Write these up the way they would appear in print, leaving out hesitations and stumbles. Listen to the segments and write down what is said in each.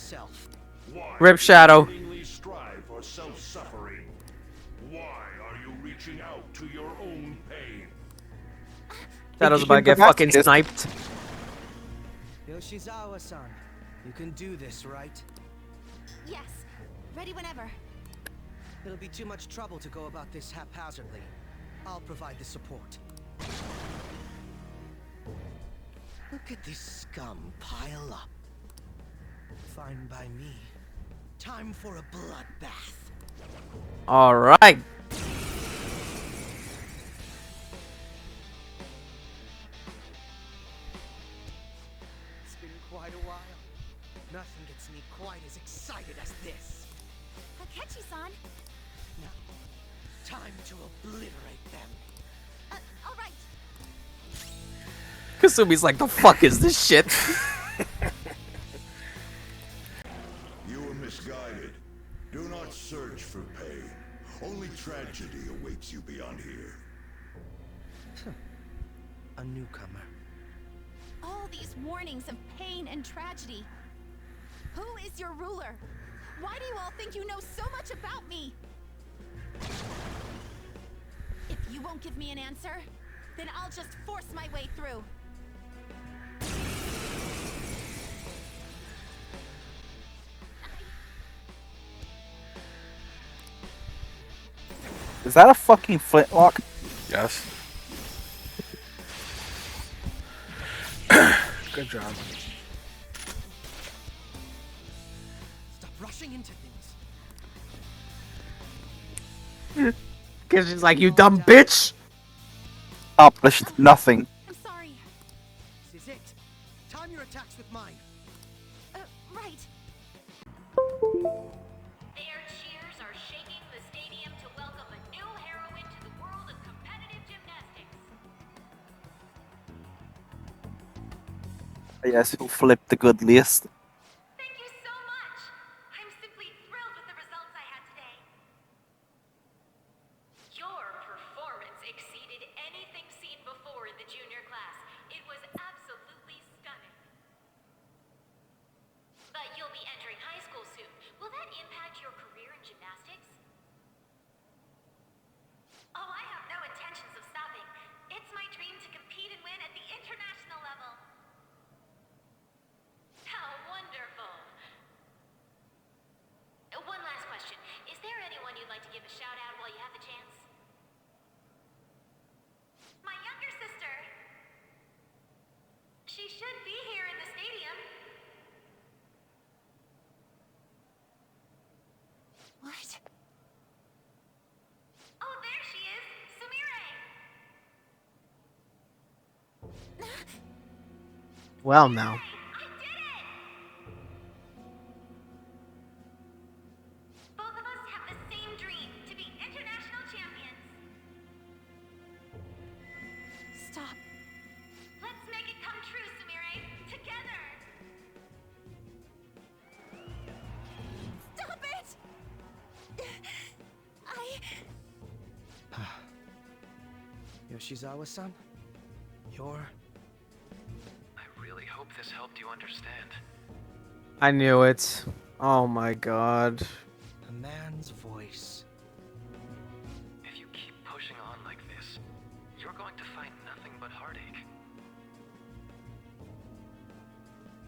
yourself. Why Rip Shadow. do you seemingly strive for self-suffering? Why are you reaching out to your own pain? Shadow's about to get fucking sniped. Yoshizawa-san, you can do this, right? Yes. Ready whenever. It'll be too much trouble to go about this haphazardly. I'll provide the support. Look at this scum pile up. Fine by me. Time for a bloodbath. All right. It's been quite a while. Nothing gets me quite as excited as this. Takechi-san. Now, time to obliterate them. All right. Kasumi's like, the fuck is this shit? You were misguided. Do not search for pain. Only tragedy awaits you beyond here. A newcomer. All these warnings of pain and tragedy. Who is your ruler? Why do you all think you know so much about me? If you won't give me an answer, then I'll just force my way through. Is that a fucking flintlock? Yes. Good job. Stop rushing into things. Cause she's like, you dumb bitch. Accomplished nothing. I'm sorry. This is it. Time your attacks with mine. Right. Their cheers are shaking the stadium to welcome a new heroine to the world of competitive gymnastics. Yes, who flipped the good list? Thank you so much. I'm simply thrilled with the results I had today. Your performance exceeded anything seen before in the junior class. It was absolutely stunning. But you'll be entering high school soon. Will that impact your career in gymnastics? Oh, I have no intentions of stopping. It's my dream to compete and win at the international level. How wonderful. One last question. Is there anyone you'd like to give a shout out while you have the chance? My younger sister. She should be here in the stadium. What? Oh, there she is. Sumire. Well, now. I did it! Both of us have the same dream, to be international champions. Stop. Let's make it come true, Sumire. Together! Stop it! Yoshizawa-san, you're... I really hope this helped you understand. I knew it. Oh my god. a man's voice. If you keep pushing on like this, you're going to find nothing but heartache.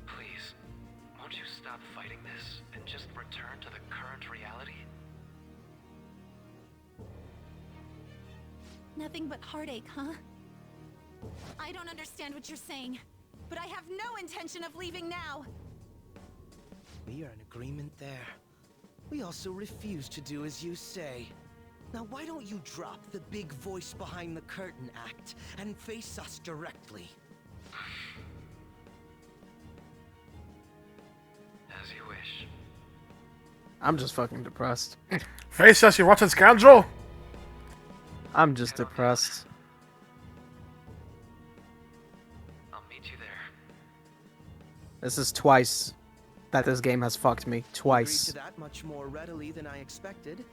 Please, won't you stop fighting this and just return to the current reality? Nothing but heartache, huh? I don't understand what you're saying, but I have no intention of leaving now. We are in agreement there. We also refuse to do as you say. Now why don't you drop the big voice behind the curtain act and face us directly? As you wish. I'm just fucking depressed. Face us, you rotten scoundrel! I'm just depressed. I'll meet you there. This is twice that this game has fucked me. Agreed Twice. to that much more readily than I expected.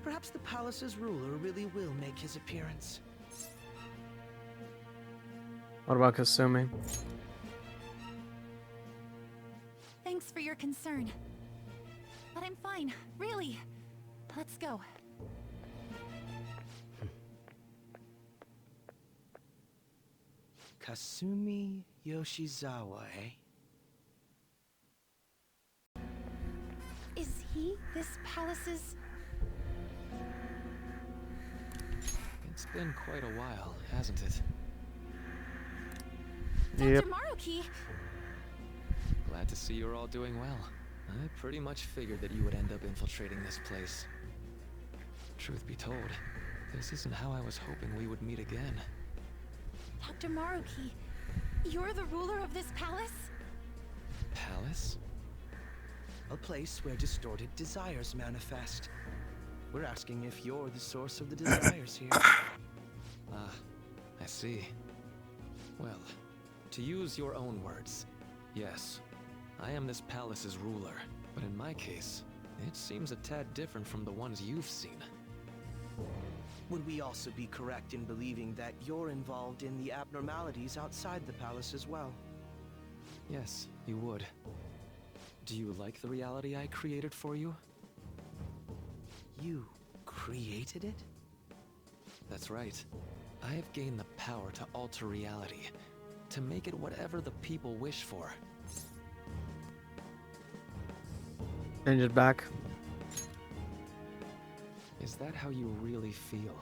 Perhaps the palace's ruler really will make his appearance. What about Kasumi? Thanks for your concern. But I'm fine, really. Let's go. Kasumi Yoshizawa, eh? Is he this palace's... It's been quite a while, hasn't it? Yep. Dr. Maruki? Glad to see you're all doing well. I pretty much figured that you would end up infiltrating this place. Truth be told, this isn't how I was hoping we would meet again. Dr. Maruki, you're the ruler of this palace? Palace? A place where distorted desires manifest. We're asking if you're the source of the desires here. Ah, I see. Well, to use your own words, yes, I am this palace's ruler. But in my case, it seems a tad different from the ones you've seen. Would we also be correct in believing that you're involved in the abnormalities outside the palace as well? Yes, you would. Do you like the reality I created for you? You created it? That's right. I have gained the power to alter reality, to make it whatever the people wish for. Change it back. Is that how you really feel?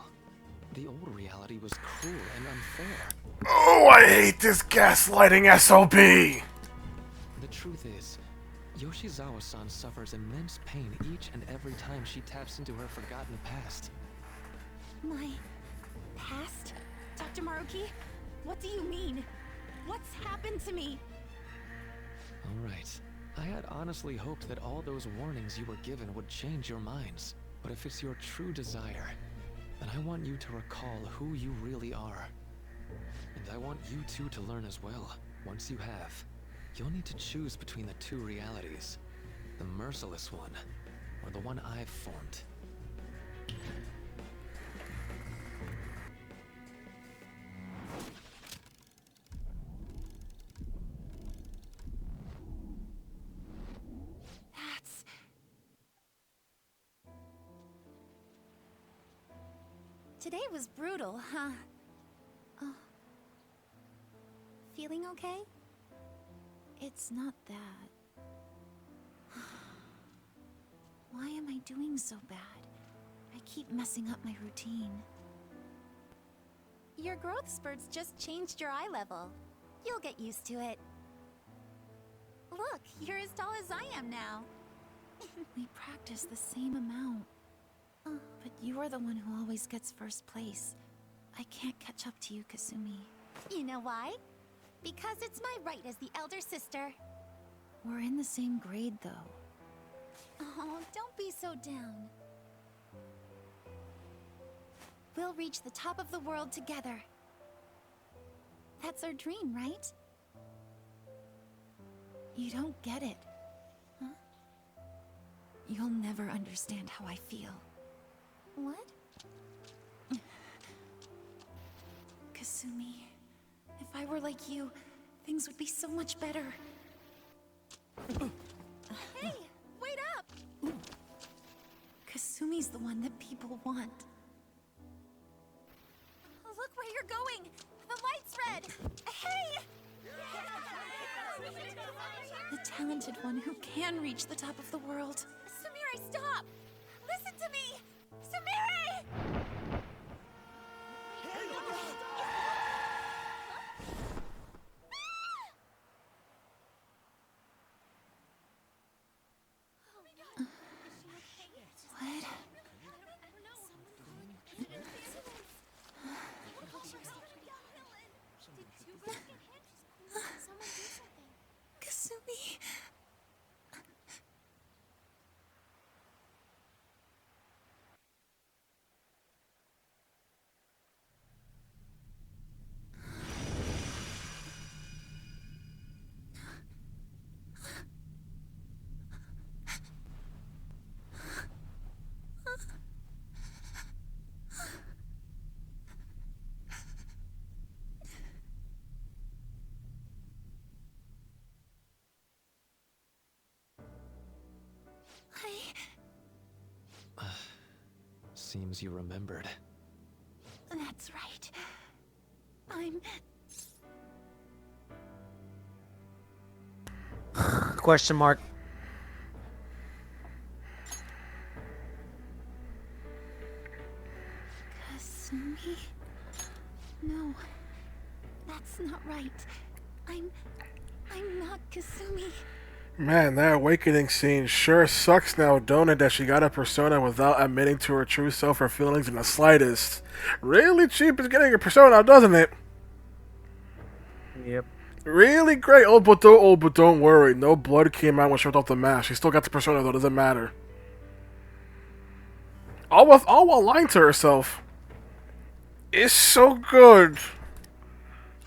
The old reality was cruel and unfair. Oh, I hate this gaslighting SOB! The truth is, Yoshizawa-san suffers immense pain each and every time she taps into her forgotten past. My... past? Dr. Maruki? What do you mean? What's happened to me? Alright. I had honestly hoped that all those warnings you were given would change your minds. But if it's your true desire, then I want you to recall who you really are. And I want you two to learn as well. Once you have, you'll need to choose between the two realities. The merciless one, or the one I've formed. That's... Today was brutal, huh? Oh. Feeling okay? It's not that. Why am I doing so bad? I keep messing up my routine. Your growth spurts just changed your eye level. You'll get used to it. Look, you're as tall as I am now. We practice the same amount. Oh, but you're the one who always gets first place. I can't catch up to you, Kasumi. You know why? Because it's my right as the elder sister. We're in the same grade, though. Oh, don't be so down. We'll reach the top of the world together. That's our dream, right? You don't get it. Huh? You'll never understand how I feel. What? Kasumi, if I were like you, things would be so much better. Hey, wait up! Kasumi's the one that people want. Look where you're going! The light's red! Hey! The talented one who can reach the top of the world. Sumire, stop! Listen to me! Sumire! What? Kasumi. seems you remembered. That's right. I'm... Question mark. Kasumi? No. That's not right. I'm not Kasumi. Man, that awakening scene sure sucks now, don't it, that she got a persona without admitting to her true self or feelings in the slightest. Really cheap is getting a persona, doesn't it? Yep. Really great. Oh, but don't worry. No blood came out when she ripped off the mask. She still got the persona, though. Doesn't matter. All while lying to herself. It's so good.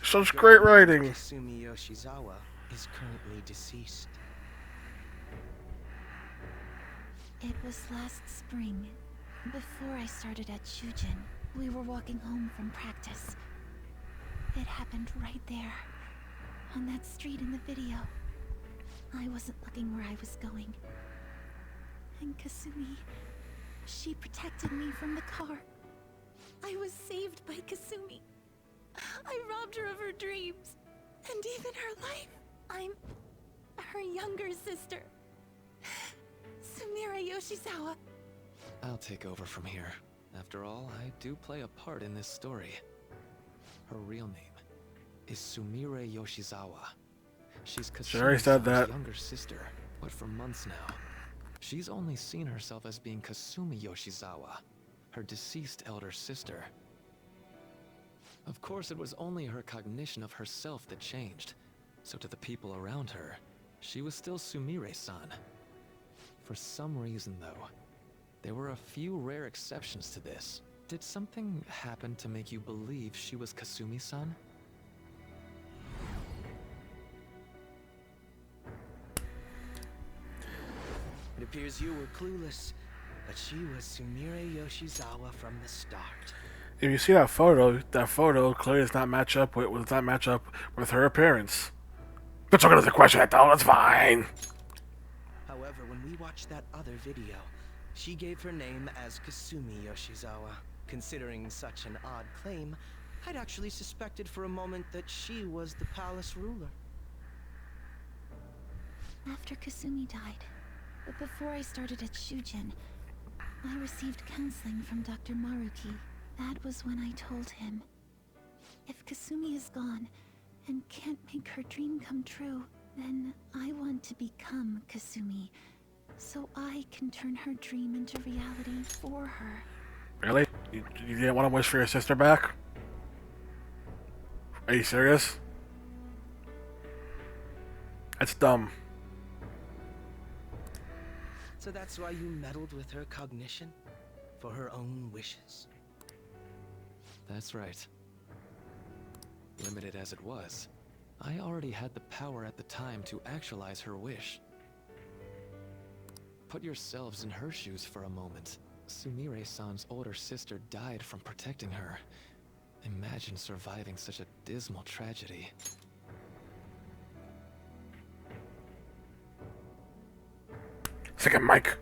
Such great writing. Kasumi Yoshizawa is currently deceased. It was last spring. Before I started at Shujin, we were walking home from practice. It happened right there. On that street in the video. I wasn't looking where I was going. And Kasumi, she protected me from the car. I was saved by Kasumi. I robbed her of her dreams, and even her life. I'm her younger sister, Sumire Yoshizawa. I'll take over from here. After all, I do play a part in this story. Her real name is Sumire Yoshizawa. She's already said that. Kasumi's younger sister, but for months now, she's only seen herself as being Kasumi Yoshizawa, her deceased elder sister. Of course, it was only her cognition of herself that changed, so to the people around her, she was still Sumire-san. For some reason, though, there were a few rare exceptions to this. Did something happen to make you believe she was Kasumi-san? It appears you were clueless, but she was Sumire Yoshizawa from the start. If you see that photo clearly does not match up with her appearance. But you're gonna the question, though. That's fine. However, when we watched that other video, she gave her name as Kasumi Yoshizawa. Considering such an odd claim, I'd actually suspected for a moment that she was the palace ruler. After Kasumi died, but before I started at Shujin, I received counseling from Dr. Maruki. That was when I told him, if Kasumi is gone and can't make her dream come true, then I want to become Kasumi, so I can turn her dream into reality for her. Really? You didn't want to wish for your sister back? Are you serious? That's dumb. So that's why you meddled with her cognition? For her own wishes? That's right. Limited as it was, I already had the power at the time to actualize her wish. Put yourselves in her shoes for a moment. Sumire-san's older sister died from protecting her. Imagine surviving such a dismal tragedy. Second mic.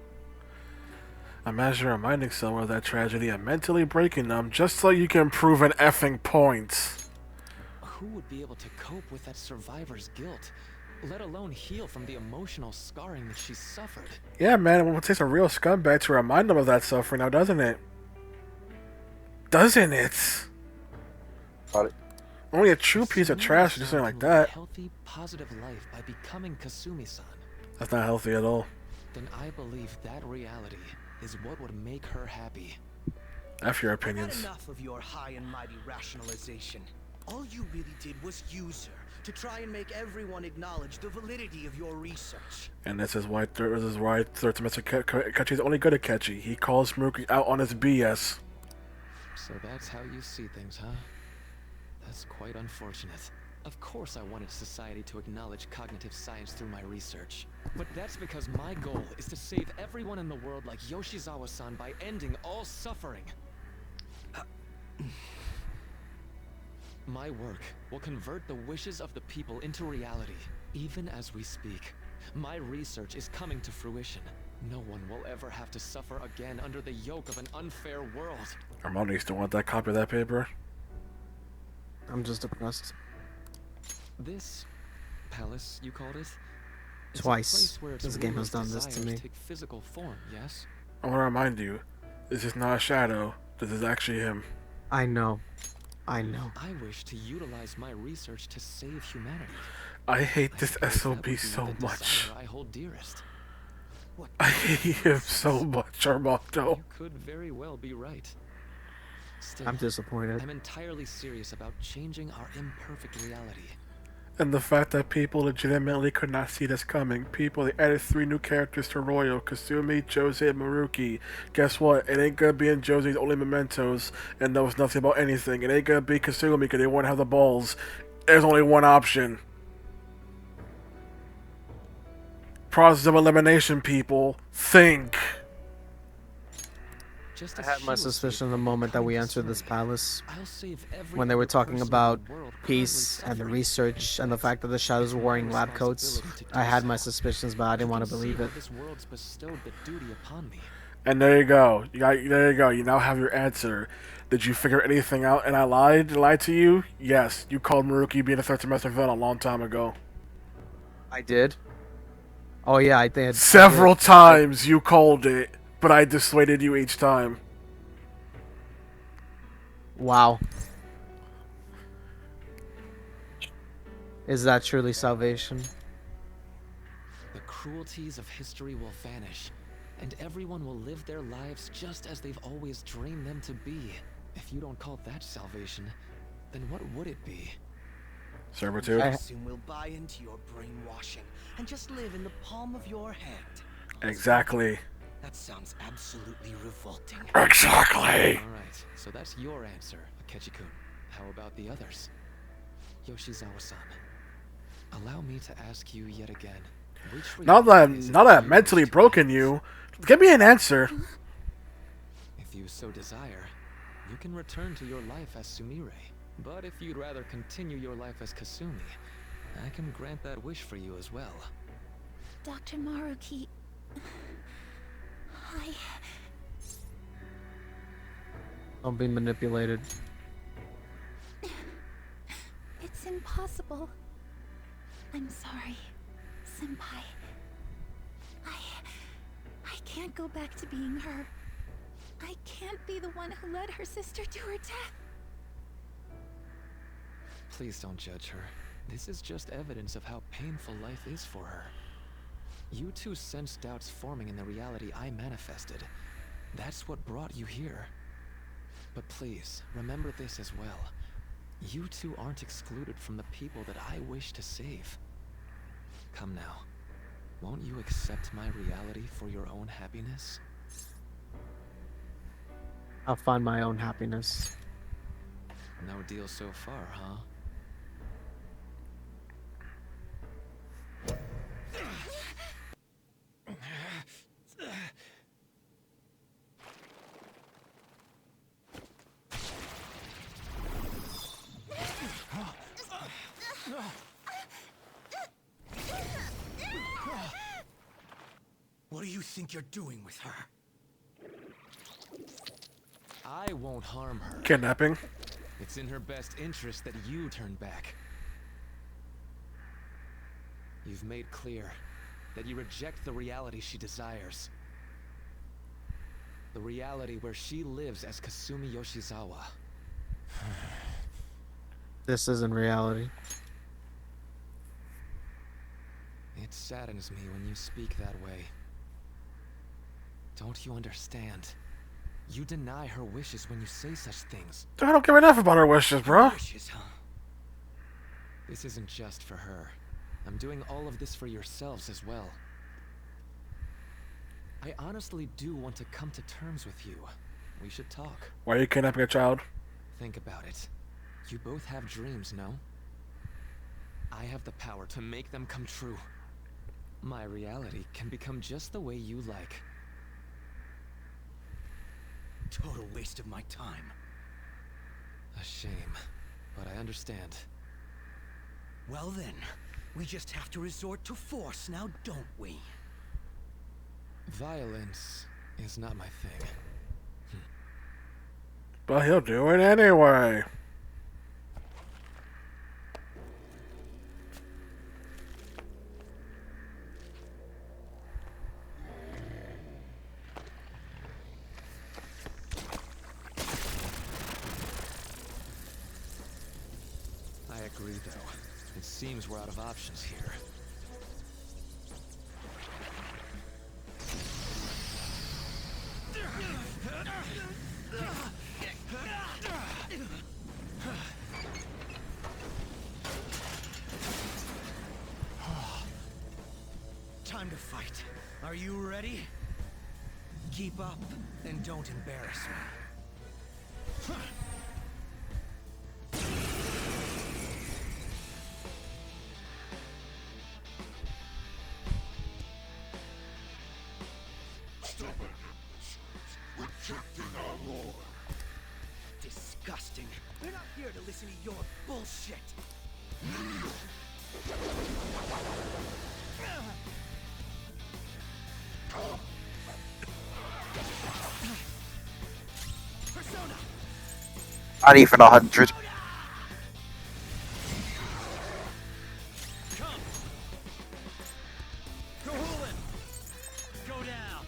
Imagine reminding someone of that tragedy and mentally breaking them just so you can prove an effing point. Who would be able to cope with that survivor's guilt, let alone heal from the emotional scarring that she suffered? Yeah, man, it takes a real scumbag to remind them of that suffering now, doesn't it? Doesn't it? Got it. Only a true piece of trash would do something like that. Healthy, positive life by becoming Kasumi-san. That's not healthy at all. Then I believe that reality is what would make her happy. F your I've had opinions. enough of your high and mighty rationalization. All you really did was use her to try and make everyone acknowledge the validity of your research. And this is why third semester Kechi is only good at Kechi. He calls Maruki out on his BS. So that's how you see things, huh? That's quite unfortunate. Of course I wanted society to acknowledge cognitive science through my research. But that's because my goal is to save everyone in the world like Yoshizawa-san by ending all suffering. My work will convert the wishes of the people into reality, even as we speak. My research is coming to fruition. No one will ever have to suffer again under the yoke of an unfair world. Armando used to want that copy of that paper. I'm just depressed. This palace, you called it? It's a Twice. place where its This game has rulers' done this to desires me. take physical form, yes? I want to remind you, this is not a shadow. This is actually him. I know. I know. I wish to utilize my research to save humanity. I hate this suppose that would SOB be so the much. desire I hold dearest. What I hate him so much, Armando. You could very well be right. Still, I'm disappointed. I'm entirely serious about changing our imperfect reality. And the fact that people legitimately could not see this coming. People, they added 3 new characters to Royal, Kasumi, Jose, and Maruki. Guess what? It ain't gonna be in Jose's only mementos and knows nothing about anything. It ain't gonna be Kasumi because they won't have the balls. There's only one option. Process of elimination, people. Think. Just I as had she my was suspicion saved the from moment that we becoming entered this Kasumi, palace. I'll save every When they were other talking person in about the world currently peace and the suffering. research and the fact that the shadows were wearing lab coats. I had my suspicions, but I didn't want to believe it. This world's bestowed the duty upon me. And there you go. There you go. You now have your answer. Did you figure anything out and I lied to you? Yes. You called Maruki being a third semester villain a long time ago. I did. Oh yeah, I did. Several times you called it, but I dissuaded you each time. Wow. Is that truly salvation? The cruelties of history will vanish, and everyone will live their lives just as they've always dreamed them to be. If you don't call that salvation, then what would it be? Servitude? I assume we'll buy into your brainwashing and just live in the palm of your hand. Exactly. That sounds absolutely revolting. Exactly. Alright, so that's your answer, Akechi-kun. How about the others? Yoshizawa-san, allow me to ask you yet again. Now that I'm mentally broken you, give me an answer. If you so desire, you can return to your life as Sumire. But if you'd rather continue your life as Kasumi, I can grant that wish for you as well. Dr. Maruki... Don't be manipulated. It's impossible. I'm sorry, Senpai. I can't go back to being her. I can't be the one who led her sister to her death. Please don't judge her. This is just evidence of how painful life is for her. You two sensed doubts forming in the reality I manifested. That's what brought you here. But please, remember this as well. You two aren't excluded from the people that I wish to save. Come now. Won't you accept my reality for your own happiness? I'll find my own happiness. No deal so far, huh? What do you think you're doing with her? I won't harm her. Kidnapping. It's in her best interest that you turn back. You've made clear that you reject the reality she desires. The reality where she lives as Kasumi Yoshizawa. This isn't reality. It saddens me when you speak that way. Don't you understand? You deny her wishes when you say such things. I don't care enough about her wishes, bro. Wishes, huh? This isn't just for her. I'm doing all of this for yourselves as well. I honestly do want to come to terms with you. We should talk. Why are you kidnapping a child? Think about it. You both have dreams, no? I have the power to make them come true. My reality can become just the way you like. Total waste of my time. A shame, but I understand. Well then, we just have to resort to force now, don't we? Violence is not my thing. But he'll do it anyway. I agree, though. It seems we're out of options here. Time to fight. Are you ready? Keep up and don't embarrass me. Rejecting our lord. Disgusting. We're not here to listen to your bullshit. Persona. Not even 100. Come. Kahulin. Go down.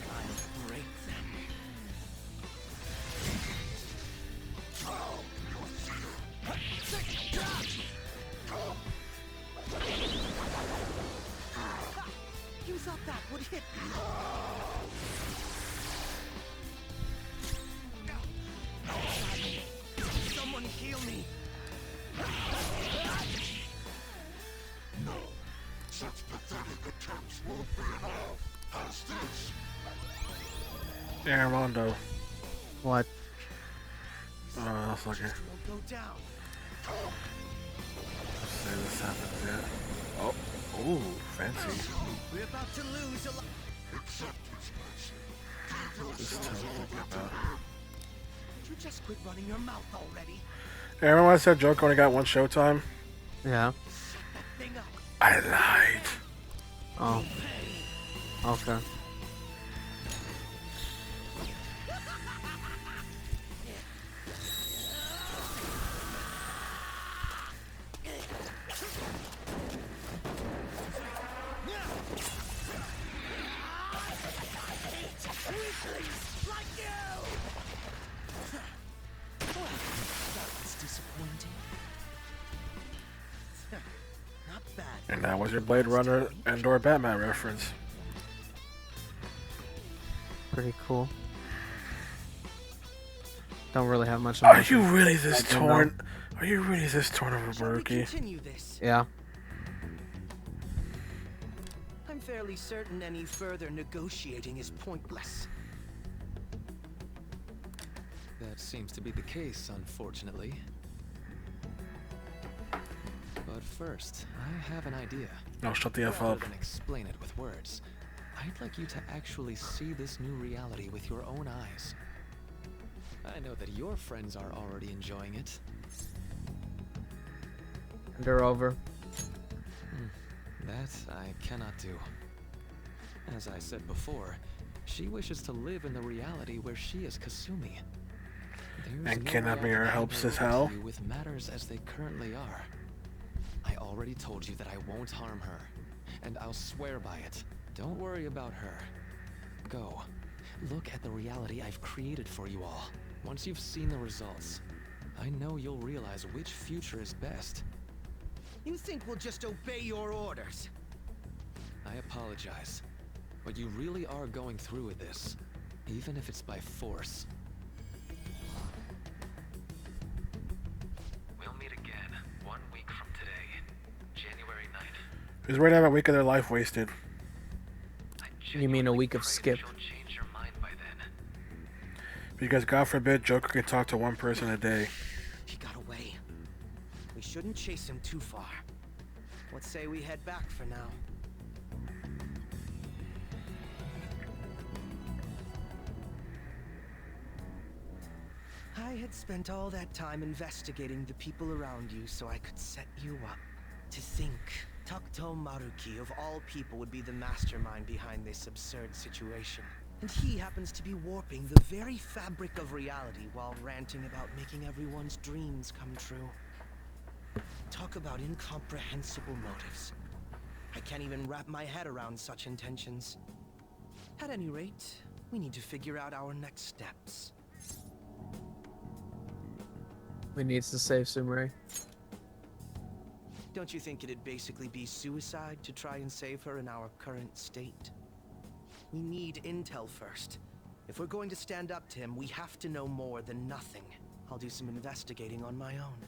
I'll break them. You thought that would hit me. Someone heal me. Such pathetic attempts won't be enough. As this. Armando. What? That's okay. Just won't go down. Let's say this happens yet. Oh. Ooh, fancy. We're about to lose a lot. Accept his mercy. This is thinking about. Would you just quit running your mouth already? Hey, remember when I said Joker only got one showtime? Yeah. Shut that thing up. I lied. Oh. Okay. Like you! That was disappointing. Not bad. And that was your Blade Runner and/or Batman reference. Pretty cool. Don't really have much. Are you really I this don't torn? Are you really this torn over Shall we Maruki? continue this? Yeah. I'm fairly certain any further negotiating is pointless. That seems to be the case, unfortunately. But first, I have an idea. No, shut the F Rather up. than explain it with words, I'd like you to actually see this new reality with your own eyes. I know that your friends are already enjoying it. And they're over. That I cannot do. As I said before, she wishes to live in the reality where she is Kasumi. There's And no kidnapping way I her can helps hand as over to hell? you with matters as they currently are. I already told you that I won't harm her, and I'll swear by it. Don't worry about her. Go. Look at the reality I've created for you all. Once you've seen the results, I know you'll realize which future is best. You think we'll just obey your orders? I apologize, but you really are going through with this, even if it's by force. We'll meet again 1 week from today, January 9th. Who's ready to have a week of their life wasted? You mean a week of skip? You'll change your mind by then. Because God forbid Joker could talk to one person a day. He got away. We shouldn't chase him too far. Let's say we head back for now. I had spent all that time investigating the people around you so I could set you up. To think, Takuto Maruki of all people would be the mastermind behind this absurd situation. And he happens to be warping the very fabric of reality while ranting about making everyone's dreams come true. Talk about incomprehensible motives. I can't even wrap my head around such intentions. At any rate, we need to figure out our next steps. We need to save Sumire. Don't you think it'd basically be suicide to try and save her in our current state? We need intel first. If we're going to stand up to him, we have to know more than nothing. I'll do some investigating on my own.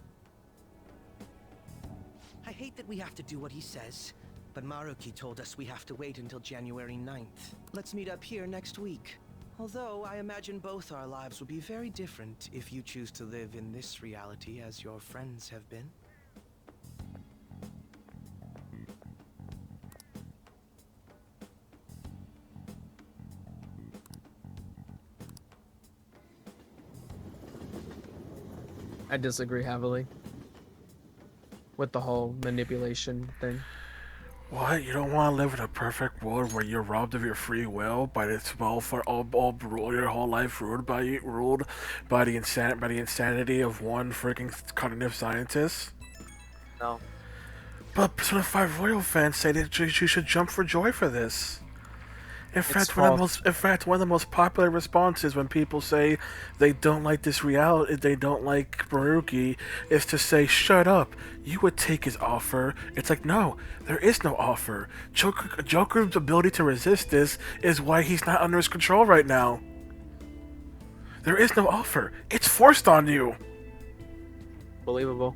I hate that we have to do what he says, but Maruki told us we have to wait until January 9th. Let's meet up here next week. Although I imagine both our lives would be very different if you choose to live in this reality as your friends have been. I disagree heavily with the whole manipulation thing. What? You don't want to live in a perfect world where you're robbed of your free will by the your whole life ruled by the insanity of one freaking cognitive scientist? No. But Persona 5 Royal fans say that you should jump for joy for this. In fact, one of the most popular responses when people say they don't like this reality, they don't like Maruki, is to say, "Shut up! You would take his offer." It's like, no, there is no offer. Joker's ability to resist this is why he's not under his control right now. There is no offer. It's forced on you. Believable.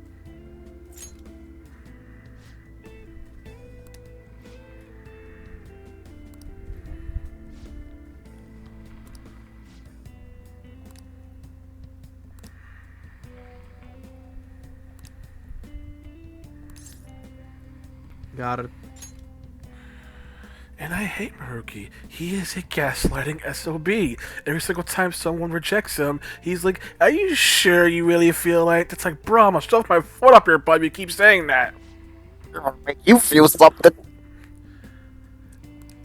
Got it. And I hate Maruki. He is a gaslighting SOB. Every single time someone rejects him, he's like, "Are you sure you really feel like?" It's like, bro, I'm gonna shove my foot up your butt. You keep saying that. It'll make you feel something.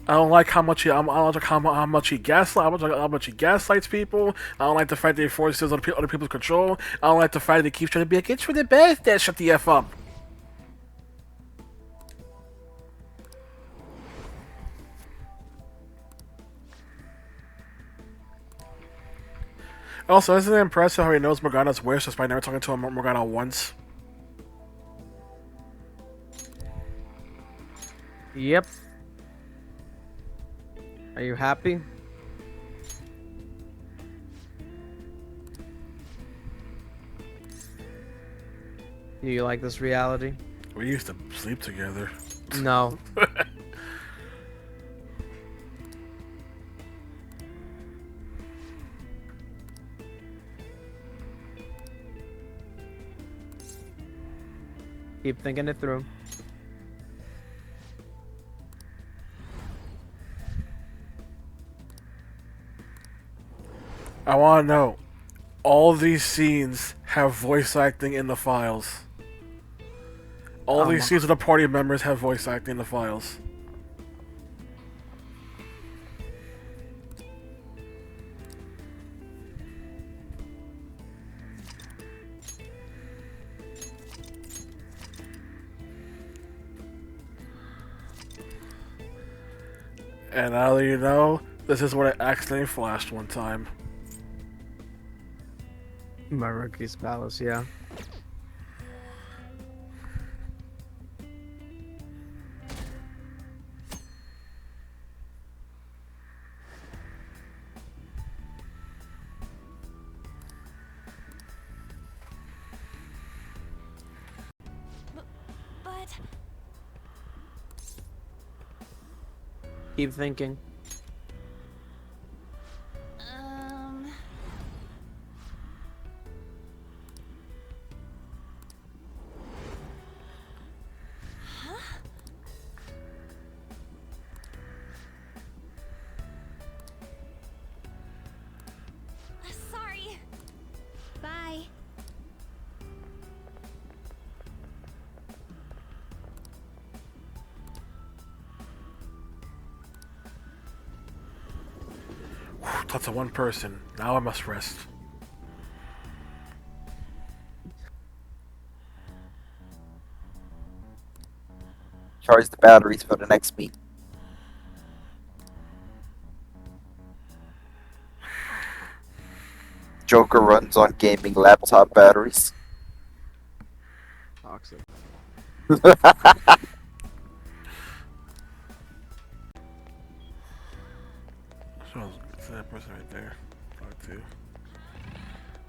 I don't like how much how much he gaslights people. I don't like the fact that he forces other people's control. I don't like the fact that he keeps trying to be like, "It's for the best." Dad, shut the f up. Also, isn't it impressive how he knows Morgana's wish despite never talking to Morgana once? Yep. Are you happy? Do you like this reality? We used to sleep together. No. Keep thinking it through. I want to know, all these scenes have voice acting in the files. All these scenes of the party members have voice acting in the files. And now that you know, this is what I accidentally flashed one time. Maruki's palace, yeah. But Keep thinking. sorry. Bye. thought to one person. Now I must rest. Charge the batteries for the next meet. Joker runs on gaming laptop batteries. Toxic. So it's that person right there. Part 2.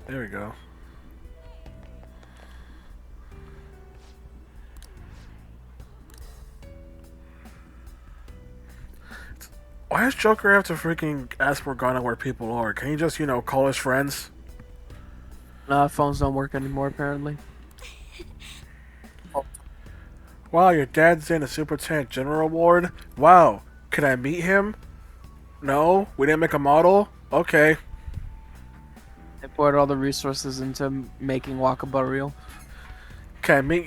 There we go. Why does Joker have to freaking ask Morgana where people are? Can he just, call his friends? Nah, phones don't work anymore, apparently. Wow, your dad's in a Superintendent General Award? Wow, can I meet him? No? We didn't make a model? Okay. They poured all the resources into making Wakaba real. Can I meet...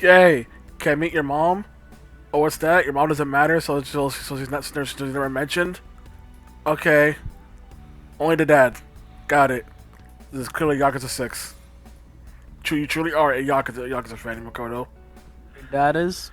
Hey, can I meet your mom? Oh, what's that? Your mom doesn't matter, so she's not she's never mentioned? Okay. Only the dad. Got it. This is clearly Yakuza 6. You truly are a Yakuza fan, Makoto. Your dad is?